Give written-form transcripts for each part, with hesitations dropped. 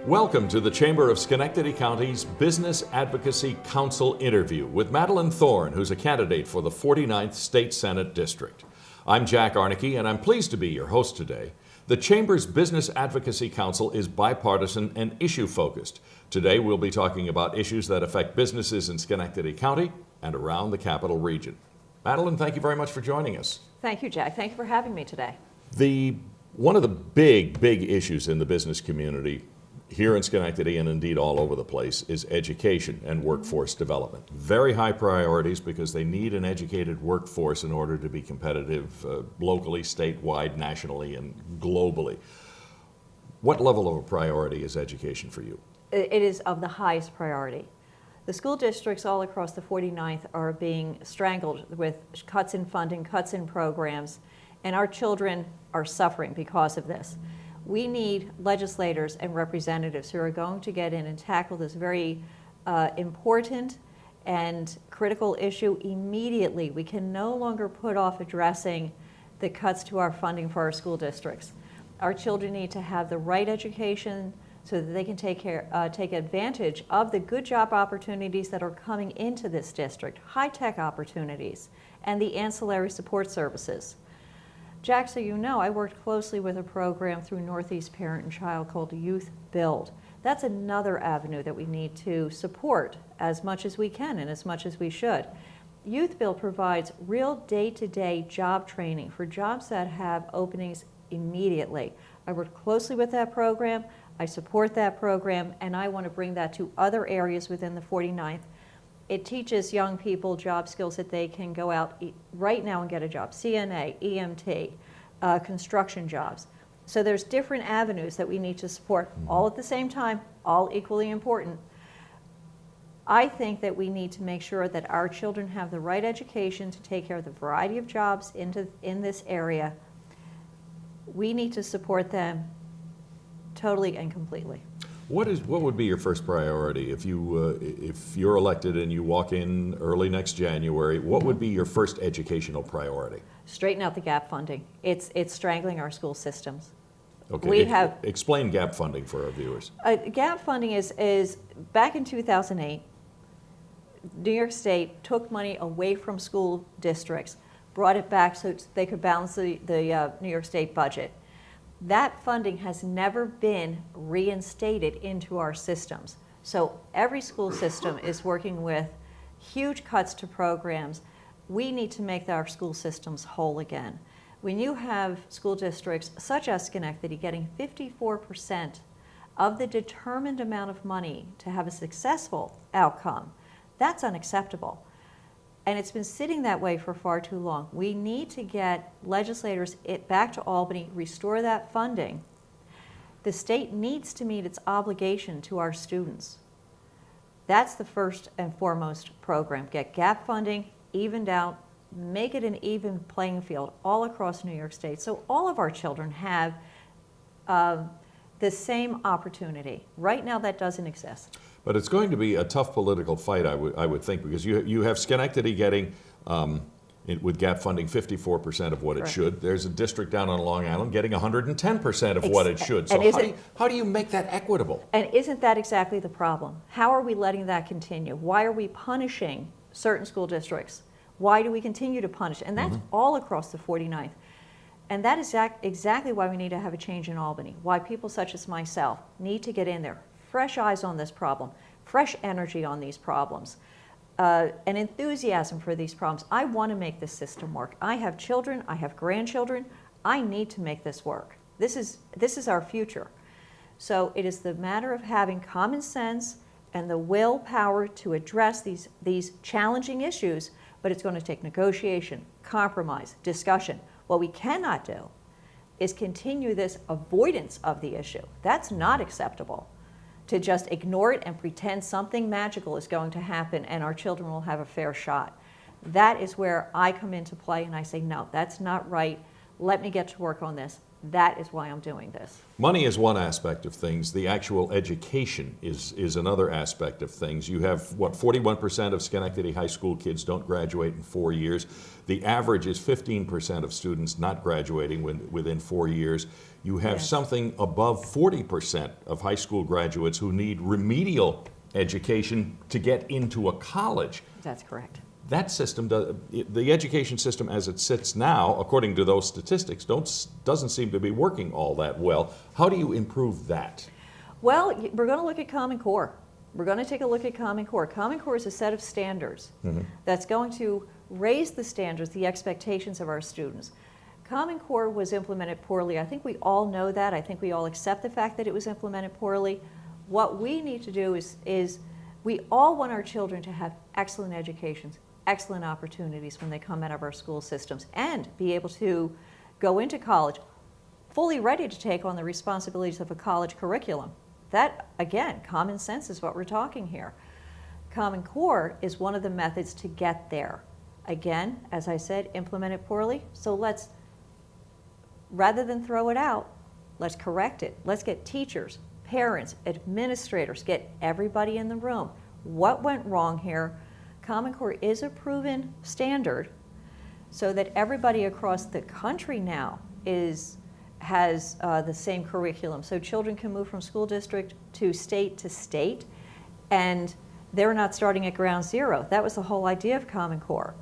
Welcome to the Chamber of Schenectady County's Business Advocacy Council interview with Madelyn Thorne, who's a candidate for the 49th State Senate District. I'm Jack Aernecke, and I'm pleased to be your host today. The Chamber's Business Advocacy Council is bipartisan and issue-focused. Today, we'll be talking about issues that affect businesses in Schenectady County and around the Capital Region. Madelyn, thank you very much for joining us. Thank you, Jack. Thank you for having me today. One of the big issues in the business community here in Schenectady and indeed all over the place is education and workforce development. Very high priorities because they need an educated workforce in order to be competitive locally, statewide, nationally, and globally. What level of a priority is education for you? It is of the highest priority. The school districts all across the 49th are being strangled with cuts in funding, cuts in programs, and our children are suffering because of this. We need legislators and representatives who are going to get in and tackle this very important and critical issue immediately. We can no longer put off addressing the cuts to our funding for our school districts. Our children need to have the right education so that they can take advantage of the good job opportunities that are coming into this district, high-tech opportunities, and the ancillary support services. Jack, so you know, I worked closely with a program through Northeast Parent and Child called Youth Build. That's another avenue that we need to support as much as we can and as much as we should. Youth Build provides real day-to-day job training for jobs that have openings immediately. I work closely with that program, I support that program, and I want to bring that to other areas within the 49th. It teaches young people job skills that they can go out right now and get a job, CNA, EMT, construction jobs. So there's different avenues that we need to support, all at the same time, all equally important. I think that we need to make sure that our children have the right education to take care of the variety of jobs in this area. We need to support them totally and completely. What would be your first priority if you're elected and you walk in early next January? What would be your first educational priority? Straighten out the gap funding. It's strangling our school systems. Okay. Explain gap funding for our viewers. Gap funding is back in 2008. New York State took money away from school districts, brought it back so they could balance the New York State budget. That funding has never been reinstated into our systems. So every school system is working with huge cuts to programs. We need to make our school systems whole again. When you have school districts such as Schenectady getting 54% of the determined amount of money to have a successful outcome, that's unacceptable. And it's been sitting that way for far too long. We need to get legislators back to Albany, restore that funding. The state needs to meet its obligation to our students. That's the first and foremost program. Get gap funding evened out, make it an even playing field all across New York State so all of our children have the same opportunity. Right now that doesn't exist. But it's going to be a tough political fight, I would think, because you have Schenectady getting, with gap funding, 54% of what it should. There's a district down on Long Island getting 110% of what it should. So how do you make that equitable? And isn't that exactly the problem? How are we letting that continue? Why are we punishing certain school districts? Why do we continue to punish? And that's all across the 49th. And that is exactly why we need to have a change in Albany, why people such as myself need to get in there. Fresh eyes on this problem, fresh energy on these problems, an enthusiasm for these problems. I want to make this system work. I have children, I have grandchildren. I need to make this work. This is our future. So it is the matter of having common sense and the willpower to address these challenging issues, but it's going to take negotiation, compromise, discussion. What we cannot do is continue this avoidance of the issue. That's not acceptable. To just ignore it and pretend something magical is going to happen and our children will have a fair shot. That is where I come into play and I say, no, that's not right. Let me get to work on this. That is why I'm doing this. Money is one aspect of things. The actual education is another aspect of things. You have, 41% of Schenectady high school kids don't graduate in 4 years. The average is 15% of students not graduating within 4 years. You have Yes. something above 40% of high school graduates who need remedial education to get into a college. That's correct. That system, the education system as it sits now, according to those statistics, doesn't seem to be working all that well. How do you improve that? Well, we're going to look at Common Core. We're going to take a look at Common Core. Common Core is a set of standards that's going to raise the standards, the expectations of our students. Common Core was implemented poorly. I think we all know that. I think we all accept the fact that it was implemented poorly. What we need to do is we all want our children to have excellent educations, excellent opportunities when they come out of our school systems, and be able to go into college fully ready to take on the responsibilities of a college curriculum. That, again, common sense is what we're talking here. Common Core is one of the methods to get there. Again, as I said, implemented poorly, so let's, rather than throw it out, let's correct it. Let's get teachers, parents, administrators, get everybody in the room. What went wrong here? Common Core is a proven standard so that everybody across the country now has the same curriculum. So children can move from school district to state, and they're not starting at ground zero. That was the whole idea of Common Core.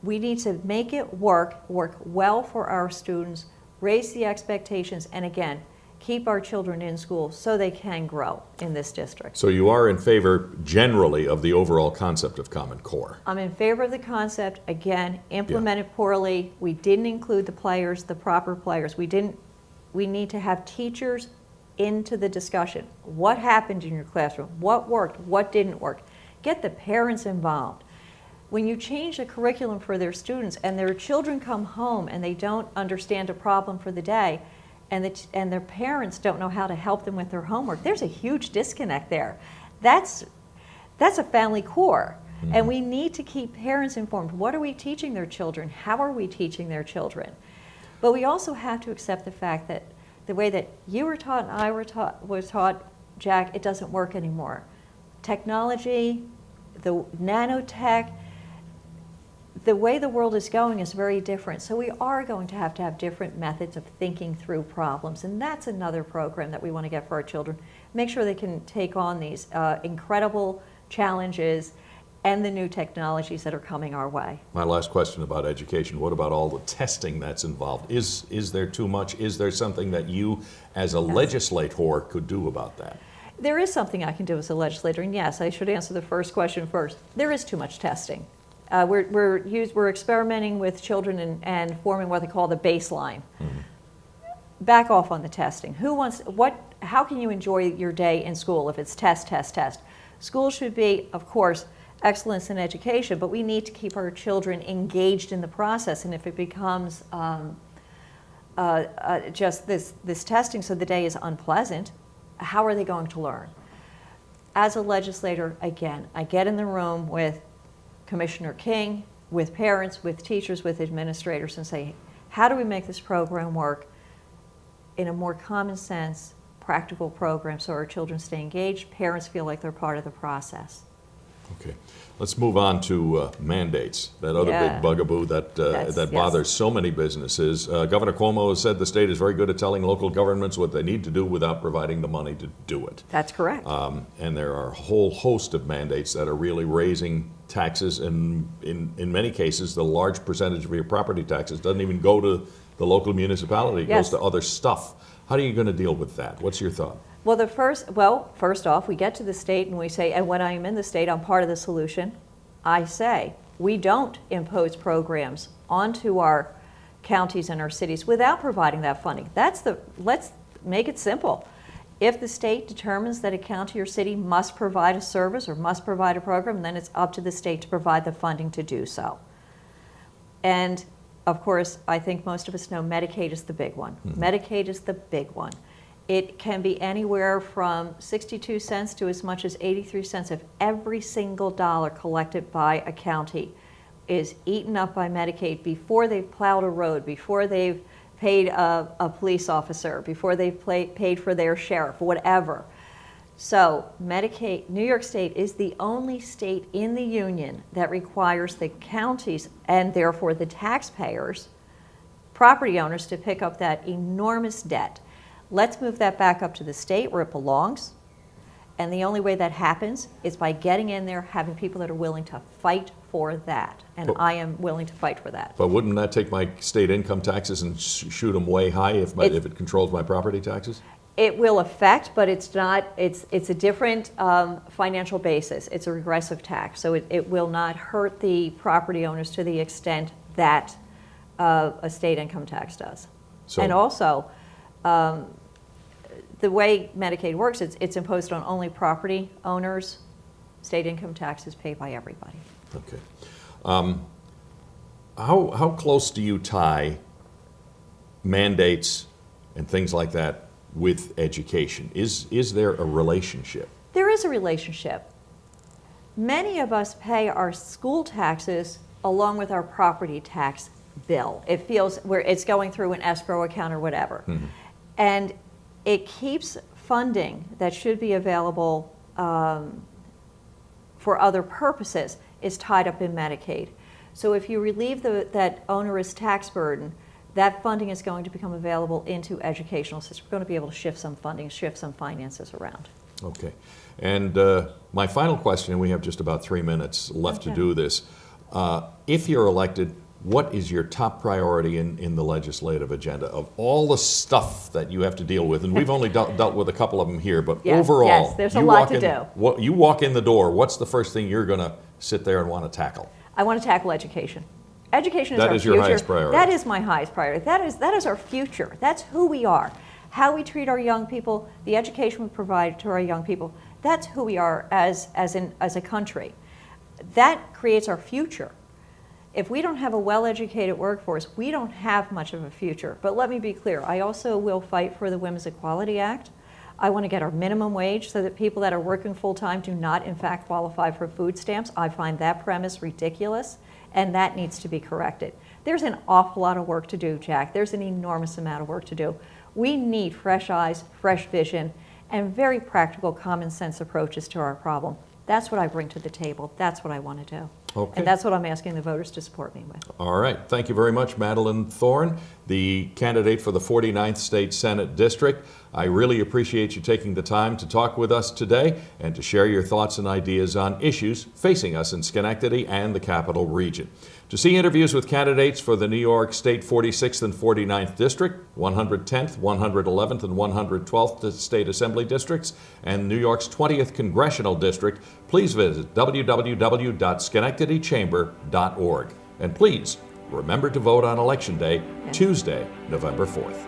We need to make it work well for our students, raise the expectations, and again, keep our children in school so they can grow in this district. So you are in favor generally of the overall concept of Common Core? I'm in favor of the concept. Again, implemented poorly. We didn't include the players, the proper players. We need to have teachers into the discussion. What happened in your classroom? What worked? What didn't work? Get the parents involved. When you change the curriculum for their students and their children come home and they don't understand a problem for the day, and their parents don't know how to help them with their homework, there's a huge disconnect there. That's a family core. And we need to keep parents informed. What are we teaching their children? How are we teaching their children? But we also have to accept the fact that the way that you were taught and I was taught, Jack, it doesn't work anymore. Technology, the nanotech, the way the world is going is very different. So we are going to have different methods of thinking through problems. And that's another program that we want to get for our children. Make sure they can take on these incredible challenges and the new technologies that are coming our way. My last question about education, what about all the testing that's involved? Is there too much? Is there something that you as a legislator could do about that? There is something I can do as a legislator, and yes, I should answer the first question first. There is too much testing. We're experimenting with children and forming what they call the baseline. Back off on the testing. How can you enjoy your day in school if it's test? School should be, of course, excellence in education, but we need to keep our children engaged in the process. And if it becomes just this testing so the day is unpleasant, how are they going to learn? As a legislator, again, I get in the room with Commissioner King, with parents, with teachers, with administrators, and say, how do we make this program work in a more common sense, practical program so our children stay engaged, parents feel like they're part of the process. Okay, let's move on to mandates, that other big bugaboo that bothers so many businesses. Governor Cuomo has said the state is very good at telling local governments what they need to do without providing the money to do it. That's correct. And there are a whole host of mandates that are really raising taxes, and in many cases, the large percentage of your property taxes doesn't even go to the local municipality, it goes to other stuff. How are you going to deal with that? What's your thought? Well, first off, we get to the state and we say, and when I am in the state, I'm part of the solution. I say, we don't impose programs onto our counties and our cities without providing that funding. Let's make it simple. If the state determines that a county or city must provide a service or must provide a program, then it's up to the state to provide the funding to do so. And of course, I think most of us know Medicaid is the big one. Medicaid is the big one. It can be anywhere from 62 cents to as much as 83 cents if every single dollar collected by a county is eaten up by Medicaid before they've plowed a road, before they've paid a police officer, before they've paid for their sheriff, whatever. So Medicaid, New York State is the only state in the union that requires the counties, and therefore the taxpayers, property owners, to pick up that enormous debt. Let's move that back up to the state where it belongs. And the only way that happens is by getting in there, having people that are willing to fight for that. And I am willing to fight for that. But wouldn't that take my state income taxes and shoot them way high if it controls my property taxes? It will affect, but it's not. It's a different financial basis. It's a regressive tax, so it will not hurt the property owners to the extent that a state income tax does. So, and also, the way Medicaid works, it's imposed on only property owners. State income tax is paid by everybody. okay. How close do you tie mandates and things like that with education? Is there a relationship? There is a relationship. Many of us pay our school taxes along with our property tax bill. It feels where it's going through an escrow account or whatever. Mm-hmm. And it keeps funding that should be available for other purposes is tied up in Medicaid. So if you relieve that onerous tax burden, that funding is going to become available into educational systems. We're going to be able to shift some funding, shift some finances around. Okay. And my final question, and we have just about 3 minutes left to do this. If you're elected, what is your top priority in the legislative agenda of all the stuff that you have to deal with? And we've only dealt with a couple of them here, but overall, yes, there's a lot to do. You walk in the door, what's the first thing you're going to sit there and want to tackle? I want to tackle education. Education is our future. That is your highest priority. That is my highest priority. That is our future. That's who we are. How we treat our young people, the education we provide to our young people, that's who we are as a country. That creates our future. If we don't have a well-educated workforce, we don't have much of a future. But let me be clear, I also will fight for the Women's Equality Act. I want to get our minimum wage so that people that are working full-time do not, in fact, qualify for food stamps. I find that premise ridiculous, and that needs to be corrected. There's an awful lot of work to do, Jack. There's an enormous amount of work to do. We need fresh eyes, fresh vision, and very practical, common sense approaches to our problem. That's what I bring to the table. That's what I want to do. Okay. And that's what I'm asking the voters to support me with. All right. Thank you very much, Madelyn Thorne, the candidate for the 49th State Senate District. I really appreciate you taking the time to talk with us today and to share your thoughts and ideas on issues facing us in Schenectady and the Capital Region. To see interviews with candidates for the New York State 46th and 49th District, 110th, 111th, and 112th State Assembly Districts, and New York's 20th Congressional District, please visit www.schenectadychamber.org. And please remember to vote on Election Day, Tuesday, November 4th.